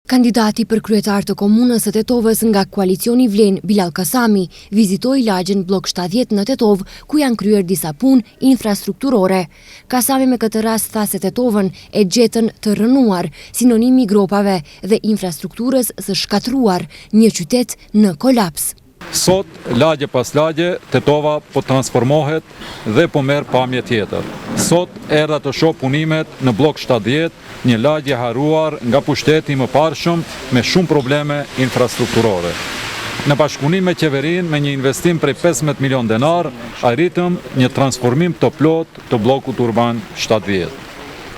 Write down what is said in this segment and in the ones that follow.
Kandidati për kryetar të komunës së Tetovës nga koalicioni Vlen, Bilal Kasami, vizitoi lagjen blok 70 në Tetov, ku janë kryer disa punë infrastrukturore. Kasami me këtë rast tha se Tetovën e gjetën të rënuar, sinonimi i gropave dhe infrastrukturës së shkatruar, një qytet në kolaps. Sot, lagje pas lagje, Tetova po transformohet dhe po merr pamje tjetër. Sot, erdha të shoh punimet në blok 70, një lagje haruar nga pushteti më parshëm me shumë probleme infrastrukturore. Në bashkëpunim me qeverinë, me një investim prej 15 milion denar, arritëm një transformim të plot të bllokut urban 70.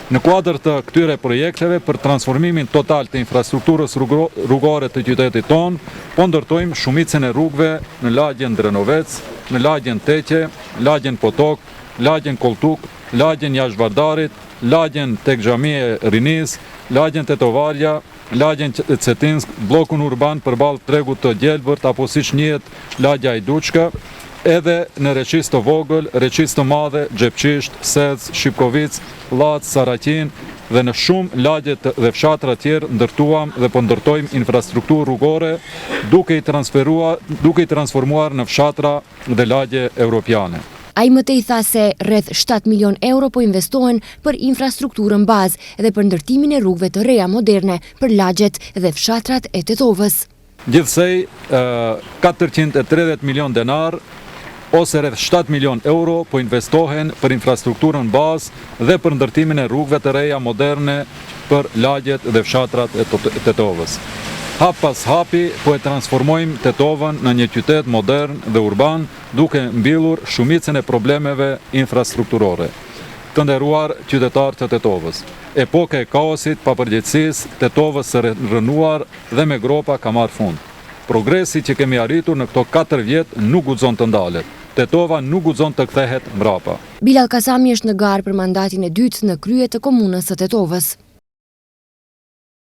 Në kuadër të këtyre projekteve për transformimin total të infrastrukturës rrugore të qytetit tonë, po ndërtojmë shumicën e rrugëve në lagjen Drenovec, në lagjen Teqe, lagjen Potok, lagjen Koltuk, lagjen Jashvardarit, lagjen tek xhamia e Rinis, lagjen Tetovarja, lagjen Cetinsk, bllokun urban përballë tregut të Gjelbërt apo siç njihet lagja Ajduçka, edhe në Reqis të vogël, Reqis të madhe, Xhepqisht, Sec, Shipkovic, Llaç, Saratin dhe në shumë lagjet dhe fshatra tjerë ndërtuam dhe po ndërtojmë infrastrukturë rrugore duke i transformuar në fshatra dhe lagje europiane. Ai mëtej tha se rreth 7 milion euro po investohen për infrastrukturën bazë dhe për ndërtimin e rrugëve të reja moderne për lagjet dhe fshatrat e Tetovës. Gjithsej, 430 milion denar ose rreth 7 milion euro po investohen për infrastrukturën bazë dhe për ndërtimin e rrugëve të reja moderne për lagjet dhe fshatrat e Tetovës. Hap pas hapi po e transformojmë Tetovën në një qytet modern dhe urban, duke mbyllur shumicën e problemeve infrastrukturore. Të nderuar qytetarë të Tetovës, epoka e kaosit, papërgjegjësisë, Tetovës së rënuar dhe me gropa ka marrë fund. Progresi që kemi arritur në këto 4 vjet nuk guxon të ndalet. Tetova nuk guxon të kthehet mbrapa. Bilal Kasami është në garë për mandatin e dytë në krye të komunës së Tetovës.